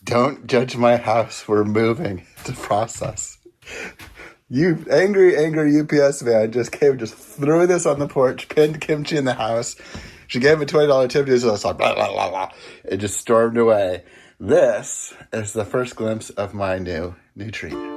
Don't judge my house. We're moving to process. You angry UPS man just threw this on the porch, pinned Kimchi in the house. She gave him a $20 tip. So it's like, blah, blah, blah, blah. It just stormed away. This is the first glimpse of my new Nutrino.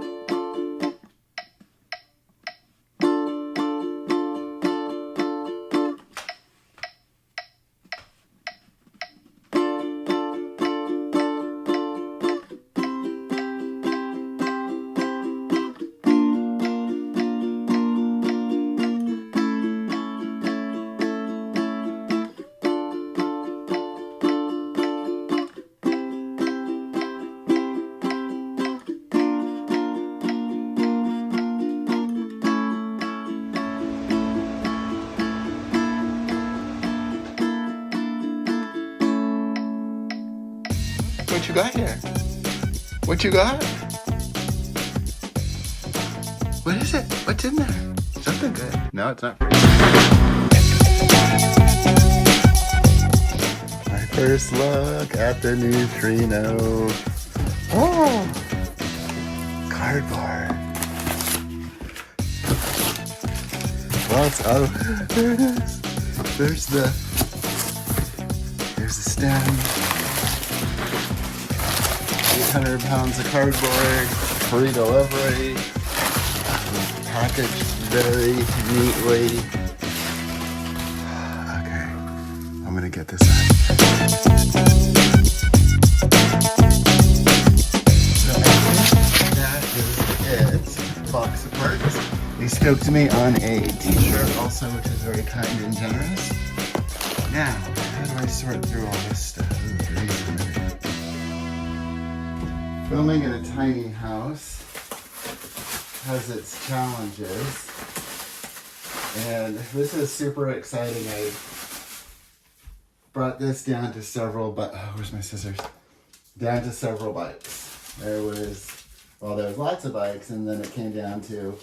What you got here? What you got? What is it? What's in there? Something good. No, it's not. My first look at the Nutrino. Oh! Cardboard. Oh, there it is. There's the stem. 800 pounds of cardboard, free delivery, packaged very neatly. Okay, I'm gonna get this out. So that is it. Box of parts. They stoked me on a t-shirt also, which is very kind and generous. Now, how do I sort through all this stuff? Ooh, easy. Filming in a tiny house has its challenges, and this is super exciting. I brought this down to several, where's my scissors? Down to several bikes. There was lots of bikes, and then it came down to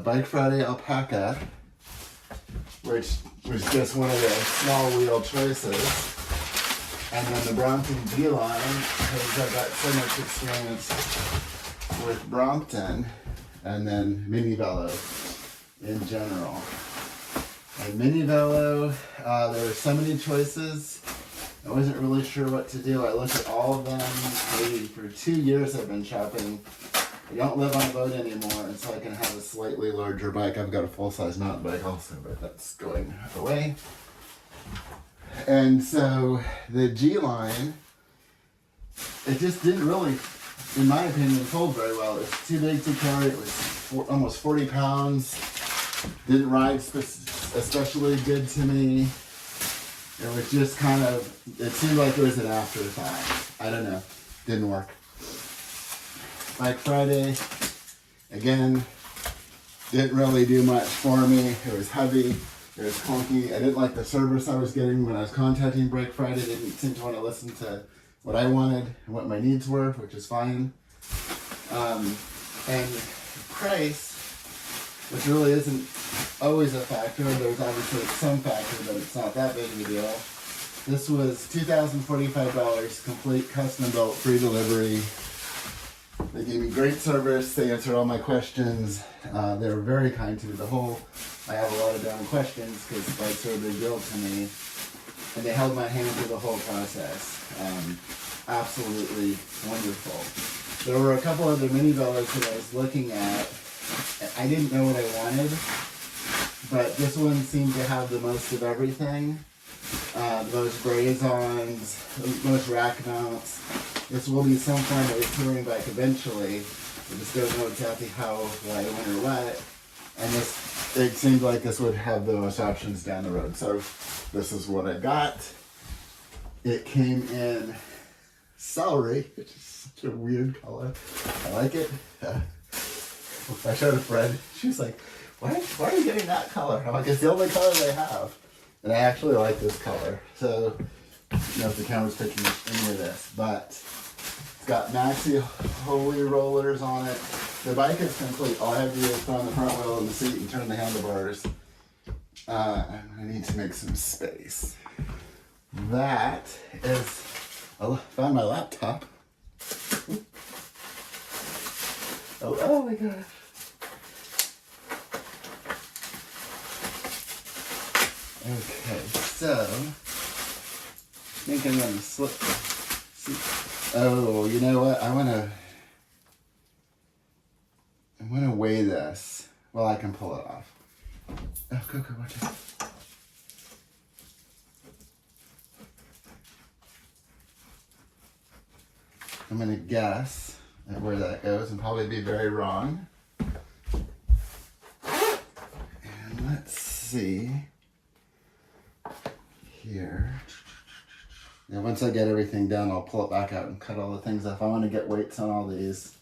Bike Friday Alpaca, which was just one of the small wheel choices. And then the Brompton G-line, because I've got so much experience with Brompton, and then Mini Velo in general. And Mini Velo, there were so many choices. I wasn't really sure what to do. I looked at all of them. Maybe for 2 years I've been shopping. I don't live on a boat anymore, and so I can have a slightly larger bike. I've got a full-size mountain bike also, but that's going away. And so the G-line, it just didn't really, in my opinion, fold very well. It was too big to carry. It was almost 40 pounds. Didn't ride especially good to me. It was just kind of, it seemed like it was an afterthought. I don't know. Didn't work. Bike Friday, again, didn't really do much for me. It was heavy. It was clunky. I didn't like the service I was getting when I was contacting Bike Friday. They didn't seem to want to listen to what I wanted and what my needs were, which is fine. And price, which really isn't always a factor. There's obviously some factor, but it's not that big of a deal. This was $2,045, complete custom built, free delivery. They gave me great service. They answered all my questions. They were very kind to me. I have a lot of dumb questions because bikes are a big deal to me. And they held my hand through the whole process. Absolutely wonderful. There were a couple other Mini Velos that I was looking at. I didn't know what I wanted, but this one seemed to have the most of everything. The most braze-ons, the most rack mounts. This will be some form of a touring bike eventually. I just don't know exactly how, why, when, or what. And it seemed like this would have the most options down the road. So this is what I got. It came in celery, which is such a weird color. I like it. I showed a friend. She was like, why are you getting that color? I'm like, it's the only color they have. And I actually like this color. So, if the camera's picking any of this. But it's got maxi holy rollers on it. The bike is complete. All I have to do is put on the front wheel and the seat and turn the handlebars. I need to make some space. That is I found my laptop. Oh my gosh. Okay, so I think I'm gonna slip. Oh, you know what? I wanna weigh this. Well, I can pull it off. Oh, go, watch it. I'm gonna guess at where that goes and probably be very wrong. And let's see here. Now, once I get everything done, I'll pull it back out and cut all the things off. I want to get weights on all these.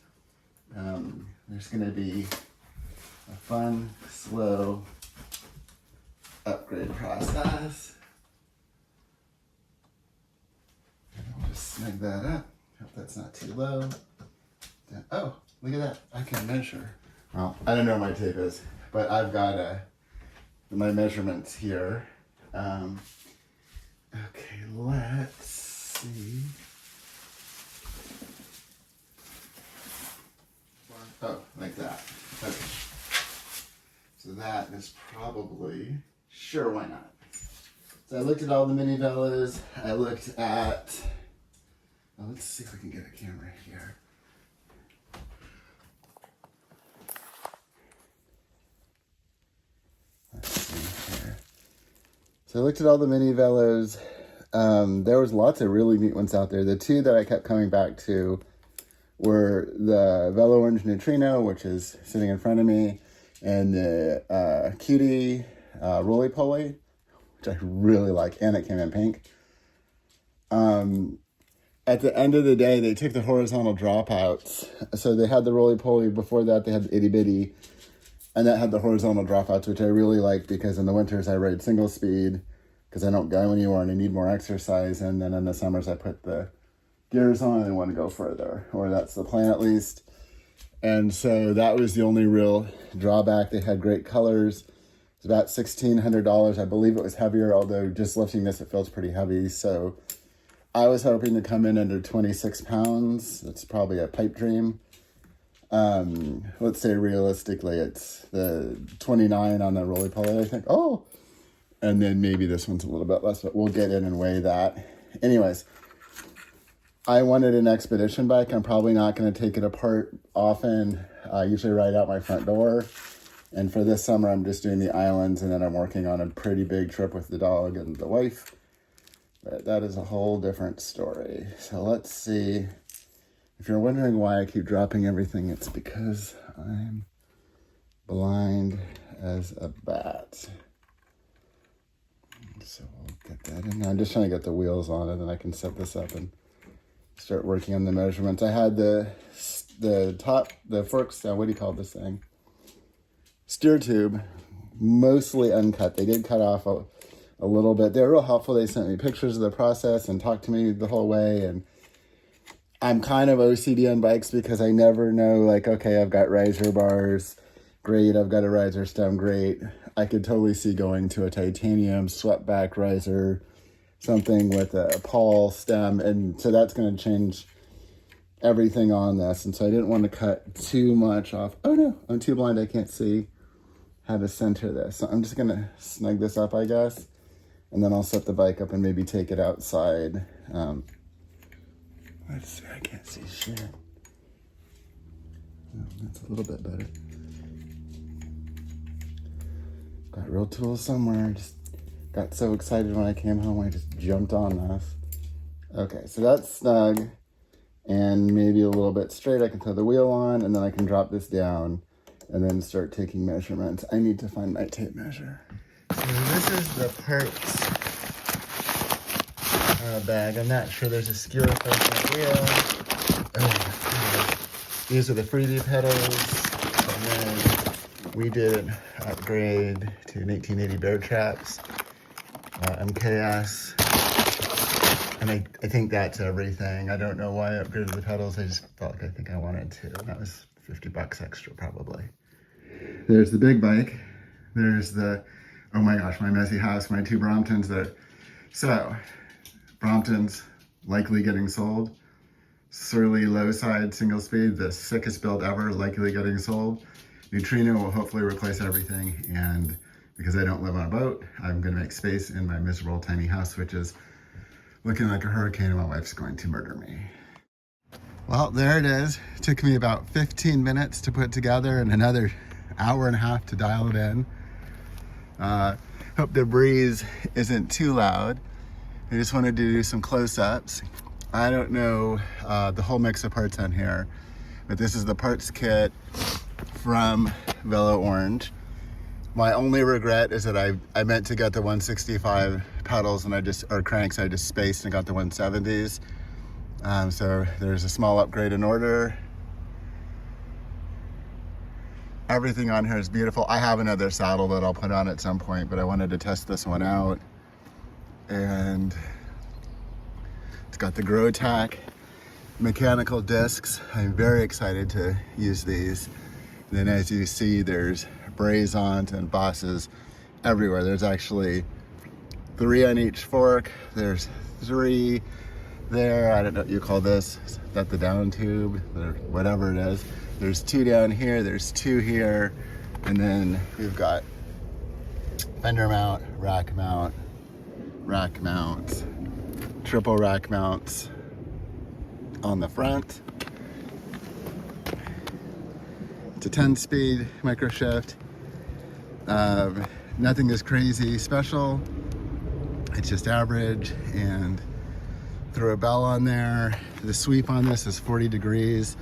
There's going to be a fun, slow upgrade process. And I'll just snug that up. Hope that's not too low. Oh, look at that. I can measure. Well, I don't know where my tape is, but I've got my measurements here. Okay, let's see. Oh, like that. Okay. So that is probably, sure, why not? So I looked at all the Mini Velos. I looked at, well, let's see if we can get a camera here. Let's see here. So I looked at all the Mini Velos. There was lots of really neat ones out there. The two that I kept coming back to were the Velo Orange Neutrino, which is sitting in front of me, and the Kyoot roly-poly, which I really like, and it came in pink. At the end of the day, they took the horizontal dropouts. So they had the roly-poly. Before that, they had the itty-bitty, and that had the horizontal dropouts, which I really like because in the winters I ride single speed because I don't go anywhere and I need more exercise. And then in the summers I put the gears on and I want to go further, or that's the plan at least. And so that was the only real drawback. They had great colors. It's about $1,600. I believe it was heavier, although just lifting this, it feels pretty heavy. So I was hoping to come in under 26 pounds. That's probably a pipe dream. Let's say realistically, it's the 29 on the roly-poly, I think. Oh, and then maybe this one's a little bit less, but we'll get in and weigh that. Anyways, I wanted an expedition bike. I'm probably not going to take it apart often. I usually ride out my front door. And for this summer, I'm just doing the islands, and then I'm working on a pretty big trip with the dog and the wife. But that is a whole different story. So let's see. If you're wondering why I keep dropping everything, it's because I'm blind as a bat. So we'll get that in there. I'm just trying to get the wheels on it, and I can set this up and start working on the measurements. I had the forks, what do you call this thing? Steer tube, mostly uncut. They did cut off a little bit. They were real helpful. They sent me pictures of the process and talked to me the whole way. And I'm kind of OCD on bikes because I never know, like, okay, I've got riser bars, great. I've got a riser stem, great. I could totally see going to a titanium swept back riser, something with a pawl stem. And so that's going to change everything on this. And so I didn't want to cut too much off. Oh no, I'm too blind. I can't see how to center this. So I'm just going to snug this up, I guess. And then I'll set the bike up and maybe take it outside. Let's see, I can't see shit. Oh, that's a little bit better. Got real tools somewhere. Just got so excited when I came home, I just jumped on this. Okay, so that's snug and maybe a little bit straight. I can throw the wheel on and then I can drop this down and then start taking measurements. I need to find my tape measure. So this is the parts bag. I'm not sure there's a skew replacement wheel. Oh, these are the freebie pedals. And then we did an upgrade to 1880 bear traps, MKS. And I think that's everything. I don't know why I upgraded the pedals. I just felt like I think I wanted to. And that was $50 extra probably. There's the big bike. There's the, oh my gosh, my messy house, my two Bromptons there. So, Bromptons, likely getting sold. Surly low side single speed, the sickest build ever, likely getting sold. Nutrino will hopefully replace everything, and because I don't live on a boat, I'm gonna make space in my miserable tiny house, which is looking like a hurricane, and my wife's going to murder me. Well, there it is. It took me about 15 minutes to put together and another hour and a half to dial it in. Hope the breeze isn't too loud. I just wanted to do some close-ups. I don't know the whole mix of parts on here, but this is the parts kit from Velo Orange. My only regret is that I meant to get the 165 pedals and or cranks, I just spaced and got the 170s. So there's a small upgrade in order. Everything on here is beautiful. I have another saddle that I'll put on at some point, but I wanted to test this one out. And it's got the GrowTac mechanical discs. I'm very excited to use these. And then as you see, there's braze-ons and bosses everywhere. There's actually 3 on each fork. There's 3 there. I don't know what you call this. Is that the down tube or whatever it is? There's 2 down here. There's 2 here. And then we've got fender mount, rack mount, triple rack mounts on the front. It's a 10-speed micro shift. Nothing is crazy special. It's just average, and throw a bell on there. The sweep on this is 40 degrees,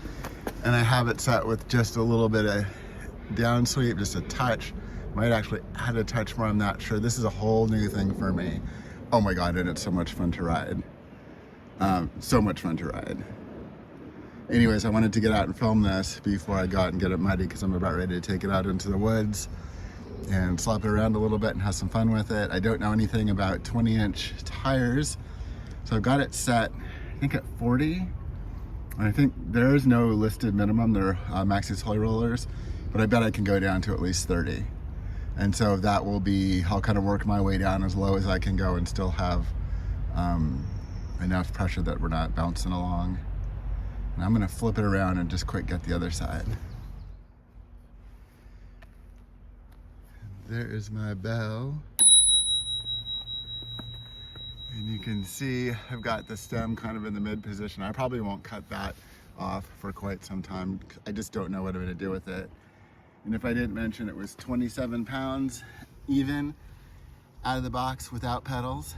and I have it set with just a little bit of down sweep, just a touch. Might actually add a touch more, I'm not sure. This is a whole new thing for me. Oh my God, and it's so much fun to ride. So much fun to ride. Anyways, I wanted to get out and film this before I go out and get it muddy, because I'm about ready to take it out into the woods and slap it around a little bit and have some fun with it. I don't know anything about 20-inch tires, so I've got it set, I think at 40. And I think there is no listed minimum. They're Maxxis Holy Rollers, but I bet I can go down to at least 30. And so that will be, I'll kind of work my way down as low as I can go and still have enough pressure that we're not bouncing along. And I'm gonna flip it around and just quick get the other side. There is my bell. And you can see I've got the stem kind of in the mid position. I probably won't cut that off for quite some time. I just don't know what I'm gonna do with it. And if I didn't mention, it was 27 pounds even out of the box without pedals.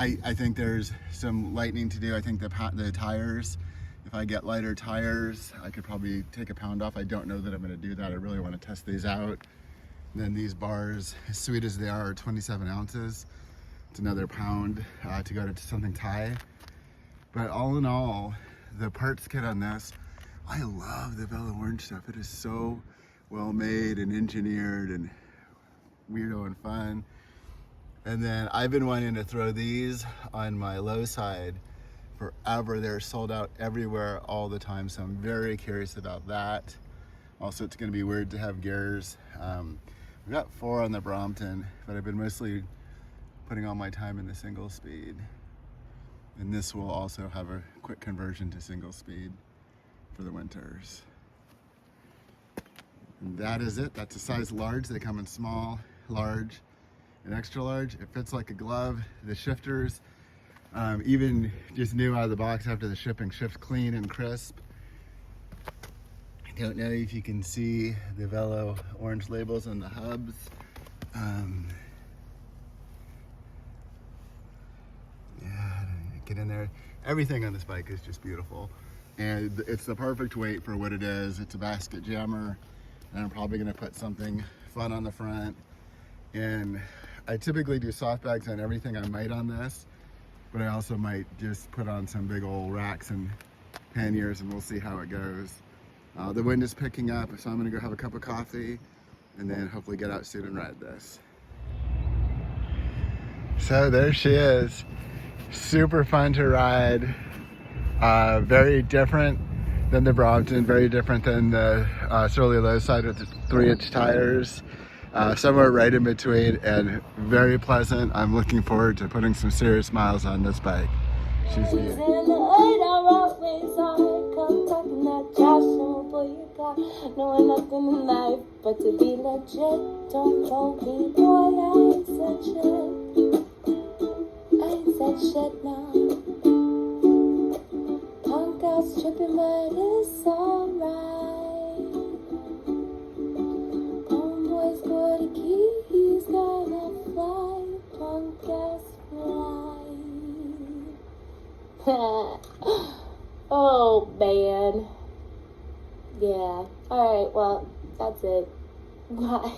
I think there's some lightening to do. I think the tires, if I get lighter tires, I could probably take a pound off. I don't know that I'm gonna do that. I really wanna test these out. And then these bars, as sweet as they are 27 ounces. It's another pound to go to something tie. But all in all, the parts kit on this, I love the Velo Orange stuff. It is so well made and engineered and weirdo and fun. And then I've been wanting to throw these on my low side forever. They're sold out everywhere all the time, so I'm very curious about that. Also, it's gonna be weird to have gears. We've got 4 on the Brompton, but I've been mostly putting all my time in the single speed. And this will also have a quick conversion to single speed for the winters. And that is it. That's a size large. They come in small, large, and extra large. It fits like a glove. The shifters, even just new out of the box after the shipping, shift clean and crisp. I don't know if you can see the Velo Orange labels on the hubs. Yeah, get in there. Everything on this bike is just beautiful. And it's the perfect weight for what it is. It's a basket jammer, and I'm probably gonna put something fun on the front. And I typically do soft bags on everything I might on this, but I also might just put on some big old racks and panniers, and we'll see how it goes. The wind is picking up, so I'm gonna go have a cup of coffee and then hopefully get out soon and ride this. So there she is. Super fun to ride. Very different than the Brompton, very different than the Surly Low side with the 3-inch tires. somewhere right in between, and very pleasant. I'm looking forward to putting some serious miles on this bike. She's beautiful. Knowing nothing in life but to be legit. Don't go be boy, I ain't said shit. I ain't said shit now. Punk ass tripping, but it's alright. Homeboys go the keys, gonna fly. Punk ass fly. Oh man. Yeah. Alright, well, that's it. Bye.